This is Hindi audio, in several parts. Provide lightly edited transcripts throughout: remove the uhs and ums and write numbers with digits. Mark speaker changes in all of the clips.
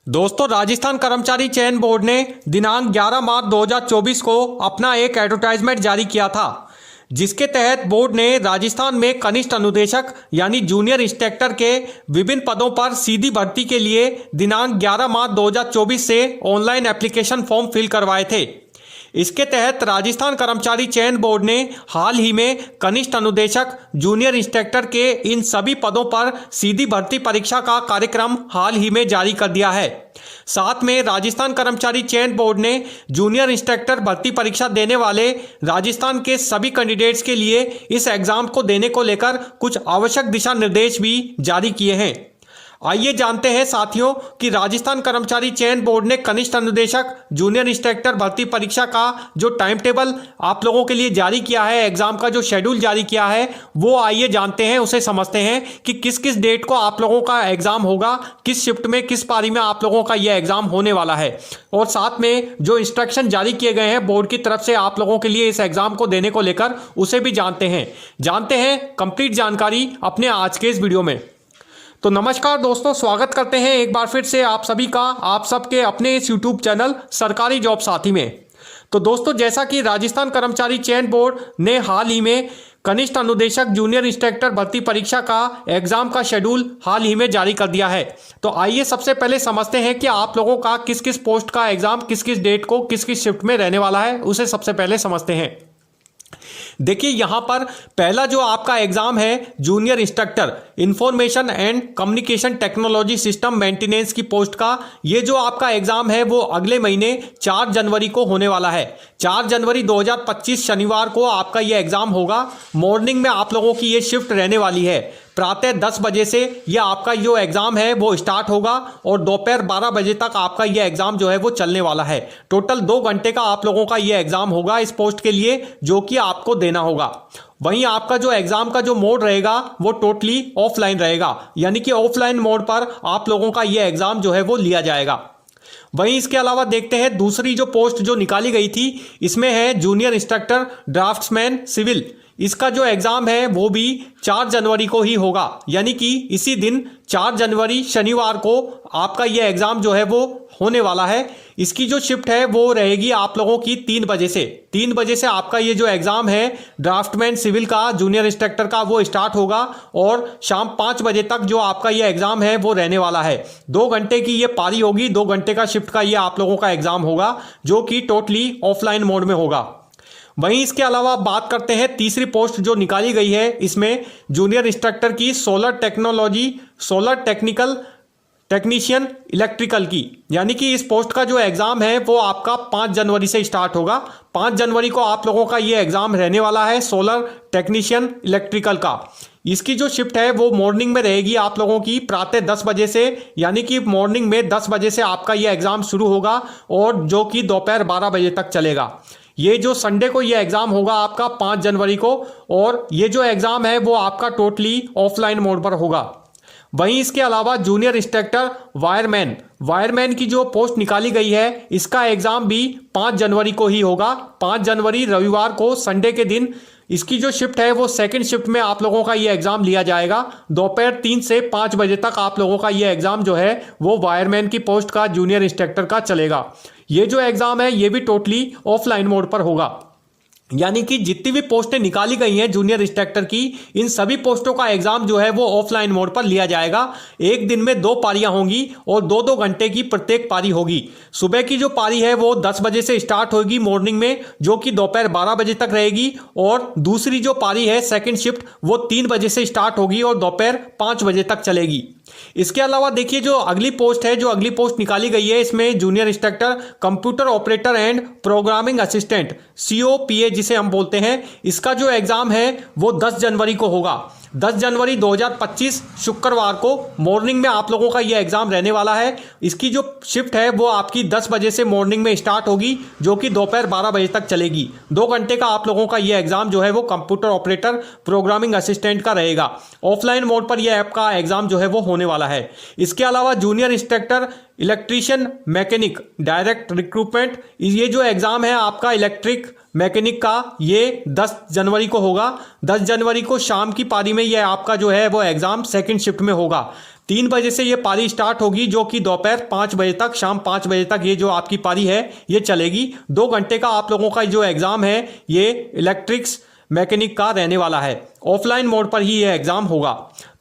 Speaker 1: दोस्तों, राजस्थान कर्मचारी चयन बोर्ड ने दिनांक 11 मार्च 2024 को अपना एक एडवर्टाइजमेंट जारी किया था, जिसके तहत बोर्ड ने राजस्थान में कनिष्ठ अनुदेशक यानी जूनियर इंस्पेक्टर के विभिन्न पदों पर सीधी भर्ती के लिए दिनांक 11 मार्च 2024 से ऑनलाइन एप्लीकेशन फॉर्म फिल करवाए थे। इसके तहत राजस्थान कर्मचारी चयन बोर्ड ने हाल ही में कनिष्ठ अनुदेशक जूनियर इंस्पेक्टर के इन सभी पदों पर सीधी भर्ती परीक्षा का कार्यक्रम हाल ही में जारी कर दिया है। साथ में राजस्थान कर्मचारी चयन बोर्ड ने जूनियर इंस्पेक्टर भर्ती परीक्षा देने वाले राजस्थान के सभी कैंडिडेट्स के लिए इस एग्जाम को देने को लेकर कुछ आवश्यक दिशा निर्देश भी जारी किए हैं। आइए जानते हैं साथियों कि राजस्थान कर्मचारी चयन बोर्ड ने कनिष्ठ अनुदेशक जूनियर इंस्पेक्टर भर्ती परीक्षा का जो टाइम टेबल आप लोगों के लिए जारी किया है, एग्जाम का जो शेड्यूल जारी किया है, वो आइए जानते हैं, उसे समझते हैं कि किस किस डेट को आप लोगों का एग्जाम होगा, किस शिफ्ट में, किस पारी में आप लोगों का यह एग्जाम होने वाला है। और साथ में जो इंस्ट्रक्शन जारी किए गए हैं बोर्ड की तरफ से आप लोगों के लिए इस एग्जाम को देने को लेकर, उसे भी जानते हैं कंप्लीट जानकारी अपने आज के इस वीडियो में। तो नमस्कार दोस्तों, स्वागत करते हैं एक बार फिर से आप सभी का, आप सबके अपने इस YouTube चैनल सरकारी जॉब साथी में। तो दोस्तों, जैसा कि राजस्थान कर्मचारी चयन बोर्ड ने हाल ही में कनिष्ठ अनुदेशक जूनियर इंस्पेक्टर भर्ती परीक्षा का एग्जाम का शेड्यूल हाल ही में जारी कर दिया है। तो आइए सबसे पहले समझते हैं कि आप लोगों का किस किस पोस्ट का एग्जाम किस किस डेट को किस किस शिफ्ट में रहने वाला है, उसे सबसे पहले समझते हैं। देखिए, यहां पर पहला जो आपका एग्जाम है junior instructor information and communication technology system maintenance की पोस्ट का, ये जो आपका एग्जाम है वो अगले महीने 4 जनवरी को होने वाला है। 4 जनवरी 2025 शनिवार को आपका ये एग्जाम होगा। मॉर्निंग में आप लोगों की ये शिफ्ट रहने वाली है। प्रातः 10 बजे से यह आपका जो एग्जाम है वो स्टार्ट होगा और दोपहर 12 बजे तक आपका यह एग्जाम जो है वो चलने वाला है। टोटल 2 घंटे का आप लोगों का यह एग्जाम होगा इस पोस्ट के लिए, जो कि आपको देना होगा। वहीं आपका जो एग्जाम का जो मोड रहेगा वो टोटली ऑफलाइन रहेगा, यानी कि ऑफलाइन मोड पर आप लोगों का यह एग्जाम जो है वो लिया जाएगा। वहीं इसके अलावा देखते हैं दूसरी जो पोस्ट जो निकाली गई थी, इसमें है जूनियर इंस्ट्रक्टर ड्राफ्ट्समैन सिविल। इसका जो एग्जाम है वो भी 4 जनवरी को ही होगा, यानी कि इसी दिन 4 जनवरी शनिवार को आपका यह एग्जाम जो है वो होने वाला है। इसकी जो शिफ्ट है वो रहेगी आप लोगों की 3 बजे से। 3 बजे से आपका ये जो एग्जाम है ड्राफ्टमैन सिविल का जूनियर इंस्ट्रक्टर का वो स्टार्ट होगा और शाम 5 बजे तक जो आपका ये एग्जाम है वो रहने वाला है। 2 घंटे की ये पारी होगी, 2 घंटे का शिफ्ट का ये आप लोगों का एग्जाम होगा, जो कि टोटली ऑफलाइन मोड में होगा। वहीं इसके अलावा बात करते हैं तीसरी पोस्ट जो निकाली गई है, इसमें जूनियर इंस्ट्रक्टर की सोलर टेक्निकल टेक्नीशियन इलेक्ट्रिकल की, यानी कि इस पोस्ट का जो एग्जाम है वो आपका 5 जनवरी से स्टार्ट होगा। 5 जनवरी को आप लोगों का ये एग्जाम रहने वाला है सोलर टेक्नीशियन इलेक्ट्रिकल का। इसकी जो शिफ्ट है वो मॉर्निंग में रहेगी आप लोगों की प्रातः 10 बजे से, यानी कि मॉर्निंग में 10 बजे से आपका ये एग्जाम शुरू होगा और जो कि दोपहर 12 बजे तक चलेगा। ये जो संडे को ये एग्जाम होगा आपका 5 जनवरी को, और ये जो एग्जाम है वो आपका टोटली ऑफलाइन मोड पर होगा। वहीं इसके अलावा जूनियर इंस्ट्रक्टर वायरमैन की जो पोस्ट निकाली गई है, इसका एग्जाम भी 5 जनवरी को ही होगा। 5 जनवरी रविवार को, संडे के दिन इसकी जो शिफ्ट है वो सेकंड शिफ्ट में आप लोगों का ये एग्जाम लिया जाएगा। दोपहर 3 से 5 बजे तक आप लोगों का ये एग्जाम जो है वो वायरमैन की पोस्ट का जूनियर इंस्ट्रक्टर का चलेगा। ये जो एग्जाम है ये भी टोटली ऑफलाइन मोड पर होगा, यानी कि जितनी भी पोस्टें निकाली गई हैं जूनियर इंस्ट्रक्टर की, इन सभी पोस्टों का एग्जाम जो है वो ऑफलाइन मोड पर लिया जाएगा। एक दिन में 2 पारियां होंगी और 2-2 घंटे की प्रत्येक पारी होगी। सुबह की जो पारी है वो 10 बजे से स्टार्ट होगी मॉर्निंग में, जो कि दोपहर 12 बजे तक रहेगी, और दूसरी जो पारी है सेकंड शिफ्ट वो 3 बजे से स्टार्ट होगी और दोपहर 5 बजे तक चलेगी। इसके अलावा देखिए, जो अगली पोस्ट निकाली गई है, इसमें junior instructor computer operator and programming assistant COPA जिसे हम बोलते हैं, इसका जो एग्जाम है वो 10 जनवरी को होगा। 10 जनवरी 2025 शुक्रवार को मॉर्निंग में आप लोगों का ये एग्जाम रहने वाला है। इसकी जो शिफ्ट है वो आपकी 10 बजे से मॉर्निंग में स्टार्ट होगी, जो कि दोपहर 12 बजे तक चलेगी। 2 घंटे का आप लोगों का ये एग्जाम जो है वो कंप्यूटर ऑपरेटर प्रोग्रामिंग असिस्टेंट का रहेगा। ऑफलाइन मोड पर यह आपका एग्जाम जो है वो होने वाला है। इसके अलावा junior instructor electrician mechanic direct recruitment, ये जो एग्जाम है आपका इलेक्ट्रिक मैकेनिक का, ये 10 जनवरी को होगा। 10 जनवरी को शाम की पारी में यह आपका जो है वो एग्जाम सेकंड शिफ्ट में होगा। 3 बजे से ये पारी स्टार्ट होगी, जो कि दोपहर 5 बजे तक, शाम 5 बजे तक ये जो आपकी पारी है ये चलेगी। 2 घंटे का आप लोगों का जो एग्ज़ाम है ये इलेक्ट्रिक्स मैकेनिक का रहने वाला है। ऑफलाइन मोड पर ही यह एग्ज़ाम होगा।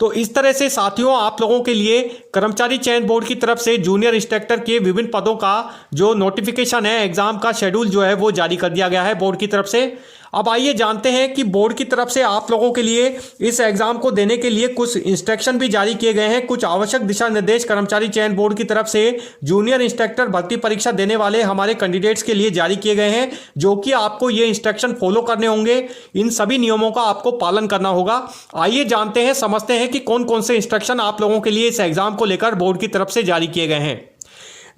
Speaker 1: तो इस तरह से साथियों आप लोगों के लिए कर्मचारी चयन बोर्ड की तरफ से जूनियर इंस्ट्रक्टर के विभिन्न पदों का जो नोटिफिकेशन है, एग्ज़ाम का शेड्यूल जो है वो जारी कर दिया गया है बोर्ड की तरफ से। अब आइए जानते हैं कि बोर्ड की तरफ से आप लोगों के लिए इस एग्ज़ाम को देने के लिए कुछ इंस्ट्रक्शन भी जारी किए गए हैं। कुछ आवश्यक दिशा निर्देश कर्मचारी चयन बोर्ड की तरफ से जूनियर इंस्ट्रक्टर भर्ती परीक्षा देने वाले हमारे कैंडिडेट्स के लिए जारी किए गए हैं, जो कि आपको ये इंस्ट्रक्शन फॉलो करने होंगे। इन सभी नियमों का आपको पालन करना होगा। आइए जानते हैं, समझते हैं कि कौन कौन से इंस्ट्रक्शन आप लोगों के लिए इस एग्ज़ाम को लेकर बोर्ड की तरफ से जारी किए गए हैं।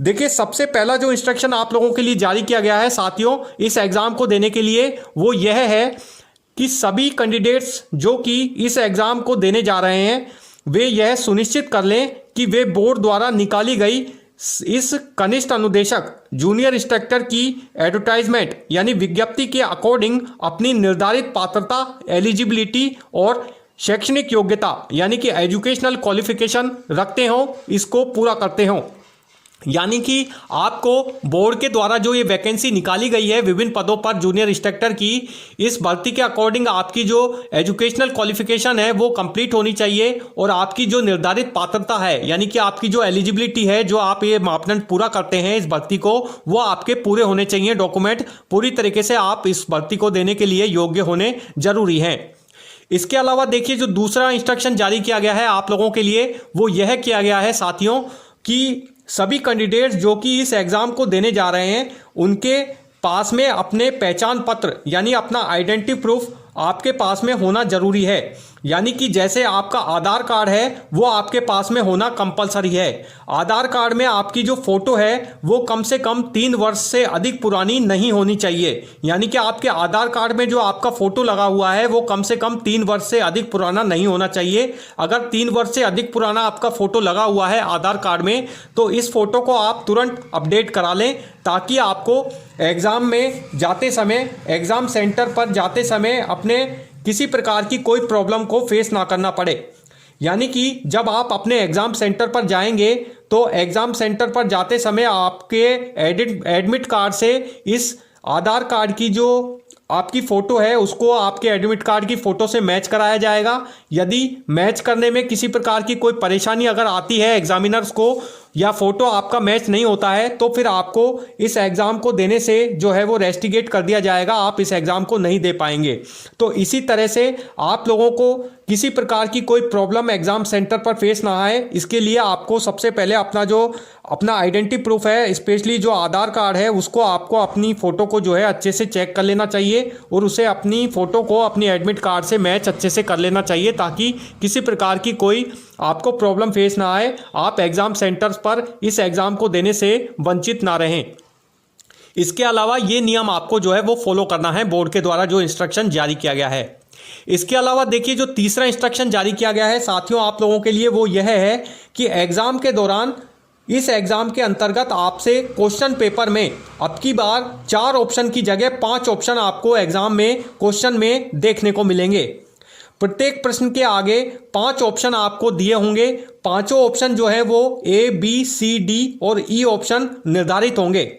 Speaker 1: देखिए, सबसे पहला जो इंस्ट्रक्शन आप लोगों के लिए जारी किया गया है साथियों इस एग्ज़ाम को देने के लिए, वो यह है कि सभी कैंडिडेट्स जो कि इस एग्ज़ाम को देने जा रहे हैं वे यह सुनिश्चित कर लें कि वे बोर्ड द्वारा निकाली गई इस कनिष्ठ अनुदेशक जूनियर इंस्ट्रक्टर की एडवर्टाइजमेंट यानी विज्ञप्ति के अकॉर्डिंग अपनी निर्धारित पात्रता, एलिजिबिलिटी और शैक्षणिक योग्यता यानी कि एजुकेशनल क्वालिफिकेशन रखते हों, इसको पूरा करते हों। यानी कि आपको बोर्ड के द्वारा जो ये वैकेंसी निकाली गई है विभिन्न पदों पर जूनियर इंस्ट्रक्टर की, इस भर्ती के अकॉर्डिंग आपकी जो एजुकेशनल क्वालिफिकेशन है वो कंप्लीट होनी चाहिए और आपकी जो निर्धारित पात्रता है यानी कि आपकी जो एलिजिबिलिटी है, जो आप ये मापदंड पूरा करते हैं इस भर्ती को, वो आपके पूरे होने चाहिए। डॉक्यूमेंट पूरी तरीके से आप इस भर्ती को देने के लिए योग्य होने जरूरी हैं। इसके अलावा देखिए, जो दूसरा इंस्ट्रक्शन जारी किया गया है आप लोगों के लिए वो यह किया गया है साथियों कि सभी कैंडिडेट्स जो कि इस एग्ज़ाम को देने जा रहे हैं उनके पास में अपने पहचान पत्र यानी अपना आइडेंटिटी प्रूफ आपके पास में होना जरूरी है। यानी कि जैसे आपका आधार कार्ड है वो आपके पास में होना कंपलसरी है। आधार कार्ड में आपकी जो फोटो है वो कम से कम 3 वर्ष से अधिक पुरानी नहीं होनी चाहिए। यानी कि आपके आधार कार्ड में जो आपका फोटो लगा हुआ है वो कम से कम 3 वर्ष से अधिक पुराना नहीं होना चाहिए। अगर 3 वर्ष से अधिक पुराना आपका फोटो लगा हुआ है आधार कार्ड में तो इस फोटो को आप तुरंत अपडेट करा लें, ताकि आपको एग्ज़ाम में जाते समय, एग्ज़ाम सेंटर पर जाते समय अपने किसी प्रकार की कोई प्रॉब्लम को फेस ना करना पड़े। यानी कि जब आप अपने एग्ज़ाम सेंटर पर जाएंगे तो एग्ज़ाम सेंटर पर जाते समय आपके एडमिट कार्ड से इस आधार कार्ड की जो आपकी फ़ोटो है उसको आपके एडमिट कार्ड की फ़ोटो से मैच कराया जाएगा। यदि मैच करने में किसी प्रकार की कोई परेशानी अगर आती है एग्जामिनर्स को या फ़ोटो आपका मैच नहीं होता है तो फिर आपको इस एग्ज़ाम को देने से जो है वो रेस्टिगेट कर दिया जाएगा, आप इस एग्ज़ाम को नहीं दे पाएंगे। तो इसी तरह से आप लोगों को किसी प्रकार की कोई प्रॉब्लम एग्ज़ाम सेंटर पर फेस ना आए, इसके लिए आपको सबसे पहले अपना आइडेंटिटी प्रूफ है, स्पेशली जो आधार कार्ड है, उसको आपको अपनी फ़ोटो को जो है अच्छे से चेक कर लेना चाहिए और उसे अपनी फ़ोटो को अपनी एडमिट कार्ड से मैच अच्छे से कर लेना चाहिए, ताकि किसी प्रकार की कोई आपको प्रॉब्लम फेस ना आए, आप एग्ज़ाम सेंटर्स पर इस एग्ज़ाम को देने से वंचित ना रहें। इसके अलावा ये नियम आपको जो है वो फॉलो करना है बोर्ड के द्वारा जो इंस्ट्रक्शन जारी किया गया है। इसके अलावा देखिए, जो तीसरा इंस्ट्रक्शन जारी किया गया है साथियों आप लोगों के लिए वो यह है कि एग्ज़ाम के दौरान इस एग्ज़ाम के अंतर्गत आपसे क्वेश्चन पेपर में अब की बार 4 ऑप्शन की जगह 5 ऑप्शन आपको एग्ज़ाम में क्वेश्चन में देखने को मिलेंगे। प्रत्येक प्रश्न के आगे 5 ऑप्शन आपको दिए होंगे। पांचों ऑप्शन जो है वो A, B, C, D और E ऑप्शन निर्धारित होंगे।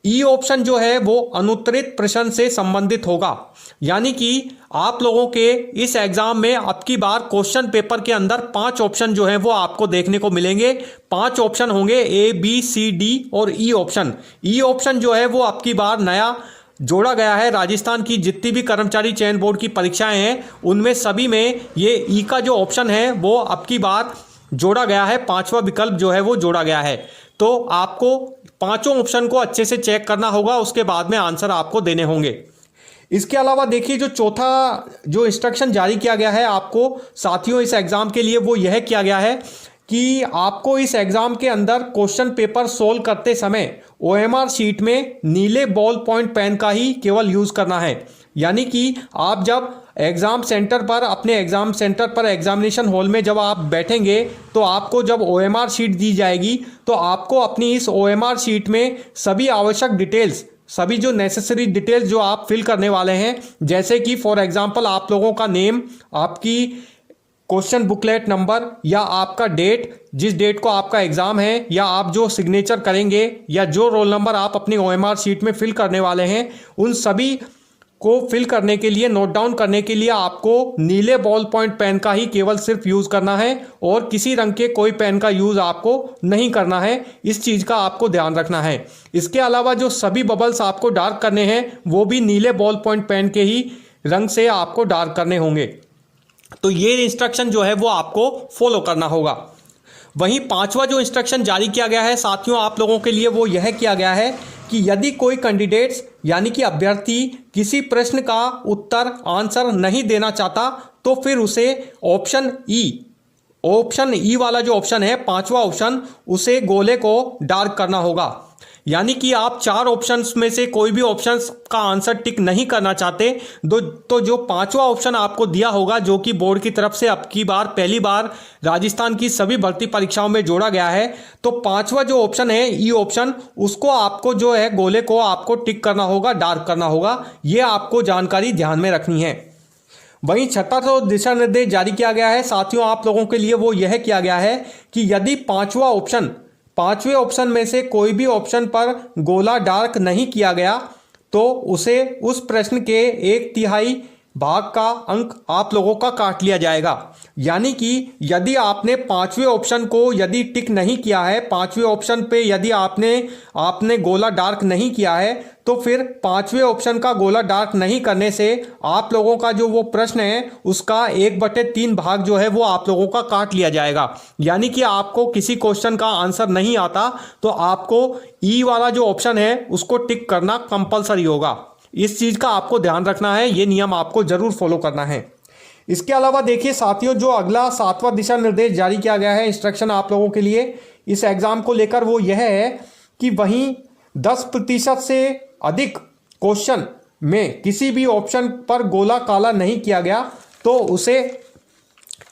Speaker 1: ई ऑप्शन जो है वो अनुत्तरित प्रश्न से संबंधित होगा। यानी कि आप लोगों के इस एग्जाम में अब की बार क्वेश्चन पेपर के अंदर 5 ऑप्शन जो है वो आपको देखने को मिलेंगे। 5 ऑप्शन होंगे A, B, C, D और ई ऑप्शन। ई ऑप्शन जो है वो अब की बार नया जोड़ा गया है। राजस्थान की जितनी भी कर्मचारी चयन बोर्ड की परीक्षाएं हैं उनमें सभी में ये ई का जो ऑप्शन है वो अब की बार जोड़ा गया है। 5वां विकल्प जो है वो जोड़ा गया है। तो आपको 5 ऑप्शन को अच्छे से चेक करना होगा, उसके बाद में आंसर आपको देने होंगे। इसके अलावा देखिए, जो चौथा जो इंस्ट्रक्शन जारी किया गया है आपको साथियों इस एग्ज़ाम के लिए वो यह किया गया है कि आपको इस एग्ज़ाम के अंदर क्वेश्चन पेपर सोल्व करते समय OMR शीट में नीले बॉल पॉइंट पेन का ही केवल यूज़ करना है। यानी कि आप जब एग्ज़ाम सेंटर पर अपने एग्ज़ाम सेंटर पर एग्जामिनेशन हॉल में जब आप बैठेंगे तो आपको जब OMR शीट दी जाएगी तो आपको अपनी इस OMR शीट में सभी आवश्यक डिटेल्स, सभी जो नेसेसरी डिटेल्स जो आप फिल करने वाले हैं, जैसे कि फॉर एग्जांपल आप लोगों का नेम, आपकी क्वेश्चन बुकलेट नंबर या आपका डेट, जिस डेट को आपका एग्ज़ाम है, या आप जो सिग्नेचर करेंगे या जो रोल नंबर आप अपनी OMR शीट में फिल करने वाले हैं, उन सभी को फिल करने के लिए, नोट डाउन करने के लिए आपको नीले बॉल पॉइंट पेन का ही केवल सिर्फ यूज़ करना है और किसी रंग के कोई पेन का यूज़ आपको नहीं करना है। इस चीज़ का आपको ध्यान रखना है। इसके अलावा जो सभी बबल्स आपको डार्क करने हैं वो भी नीले बॉल पॉइंट पेन के ही रंग से आपको डार्क करने होंगे। तो ये इंस्ट्रक्शन जो है वो आपको फॉलो करना होगा। वहीं पांचवा जो इंस्ट्रक्शन जारी किया गया है साथियों आप लोगों के लिए, वो यह किया गया है कि यदि कोई कैंडिडेट्स यानी कि अभ्यर्थी किसी प्रश्न का उत्तर आंसर नहीं देना चाहता तो फिर उसे ऑप्शन ई वाला जो ऑप्शन है, पांचवा ऑप्शन, उसे गोले को डार्क करना होगा। यानी कि आप 4 ऑप्शंस में से कोई भी ऑप्शंस का आंसर टिक नहीं करना चाहते तो जो पांचवा ऑप्शन आपको दिया होगा, जो कि बोर्ड की तरफ से अब की बार पहली बार राजस्थान की सभी भर्ती परीक्षाओं में जोड़ा गया है, तो पांचवा जो ऑप्शन है ई ऑप्शन, उसको आपको जो है गोले को आपको टिक करना होगा, डार्क करना होगा। ये आपको जानकारी ध्यान में रखनी है। वहीं छठा जो दिशा निर्देश जारी किया गया है साथियों आप लोगों के लिए, वो यह किया गया है कि यदि पांचवें ऑप्शन में से कोई भी ऑप्शन पर गोला डार्क नहीं किया गया तो उसे उस प्रश्न के 1/3 भाग का अंक आप लोगों का काट लिया जाएगा। यानी कि यदि आपने पांचवें ऑप्शन को यदि टिक नहीं किया है, पांचवें ऑप्शन पे यदि आपने गोला डार्क नहीं किया है, तो फिर पांचवें ऑप्शन का गोला डार्क नहीं करने से आप लोगों का जो वो प्रश्न है उसका 1/3 भाग जो है वो आप लोगों का काट लिया जाएगा। यानी कि आपको किसी क्वेश्चन का आंसर नहीं आता तो आपको ई वाला जो ऑप्शन है उसको टिक करना कंपलसरी होगा। इस चीज़ का आपको ध्यान रखना है, ये नियम आपको जरूर फॉलो करना है। इसके अलावा देखिए साथियों, जो अगला 7वां दिशा निर्देश जारी किया गया है इंस्ट्रक्शन आप लोगों के लिए इस एग्जाम को लेकर, वो यह है कि वहीं 10% से अधिक क्वेश्चन में किसी भी ऑप्शन पर गोला काला नहीं किया गया तो उसे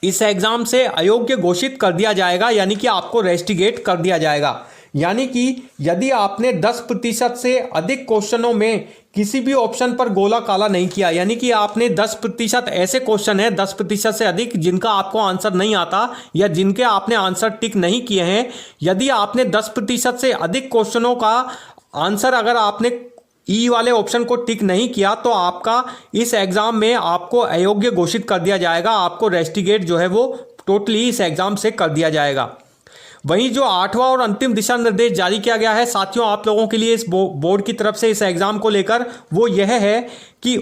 Speaker 1: इस एग्जाम से अयोग्य घोषित कर दिया जाएगा, यानी कि आपको रेस्टिगेट कर दिया जाएगा। यानी कि यदि आपने 10% से अधिक क्वेश्चनों में किसी भी ऑप्शन पर गोला काला नहीं किया, यानी कि आपने 10% ऐसे क्वेश्चन है 10% से अधिक जिनका आपको आंसर नहीं आता या जिनके आपने आंसर टिक नहीं किए हैं, यदि आपने 10% से अधिक क्वेश्चनों का आंसर अगर आपने ई वाले ऑप्शन को टिक नहीं किया तो आपका इस एग्जाम में आपको अयोग्य घोषित कर दिया जाएगा। आपको रेस्टिगेट जो है वो टोटली इस एग्जाम से कर दिया जाएगा। वहीं जो 8वां और अंतिम दिशा निर्देश जारी किया गया है साथियों आप लोगों के लिए इस बोर्ड की तरफ से इस एग्जाम को लेकर, वो यह है कि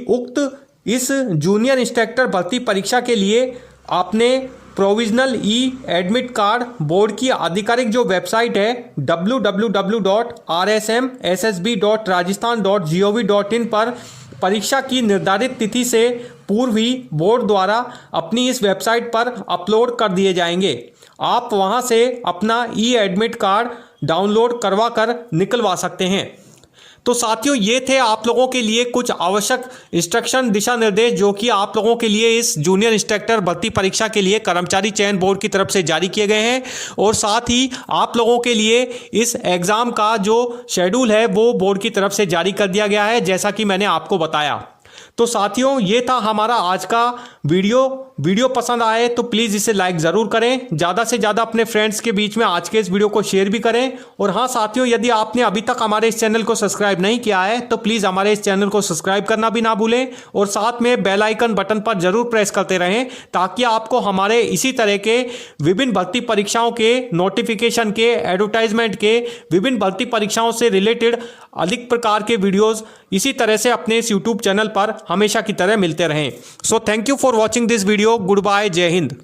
Speaker 1: इस जूनियर इंस्ट्रक्टर भर्ती परीक्षा के लिए आपने प्रोविजनल ई एडमिट कार्ड बोर्ड की आधिकारिक जो वेबसाइट है www.rsmssb.rajasthan.gov.in पर परीक्षा की निर्धारित तिथि से पूर्व ही बोर्ड द्वारा अपनी इस वेबसाइट पर अपलोड कर दिए जाएंगे। आप वहां से अपना ई एडमिट कार्ड डाउनलोड करवा कर निकलवा सकते हैं। तो साथियों ये थे आप लोगों के लिए कुछ आवश्यक इंस्ट्रक्शन, दिशा निर्देश जो कि आप लोगों के लिए इस जूनियर इंस्ट्रक्टर भर्ती परीक्षा के लिए कर्मचारी चयन बोर्ड की तरफ से जारी किए गए हैं। और साथ ही आप लोगों के लिए इस एग्ज़ाम का जो शेड्यूल है वो बोर्ड की तरफ से जारी कर दिया गया है, जैसा कि मैंने आपको बताया। तो साथियों ये था हमारा आज का वीडियो पसंद आए तो प्लीज़ इसे लाइक ज़रूर करें, ज़्यादा से ज़्यादा अपने फ्रेंड्स के बीच में आज के इस वीडियो को शेयर भी करें। और हाँ साथियों, यदि आपने अभी तक हमारे इस चैनल को सब्सक्राइब नहीं किया है तो प्लीज़ हमारे इस चैनल को सब्सक्राइब करना भी ना भूलें और साथ में बेल आइकन बटन पर जरूर प्रेस करते रहें ताकि आपको हमारे इसी तरह के विभिन्न भर्ती परीक्षाओं के नोटिफिकेशन के, एडवर्टाइजमेंट के, विभिन्न भर्ती परीक्षाओं से रिलेटेड अधिक प्रकार के वीडियोज़ इसी तरह से अपने इस यूट्यूब चैनल पर हमेशा की तरह मिलते रहें। So thank you for watching this video. Goodbye, जय हिंद।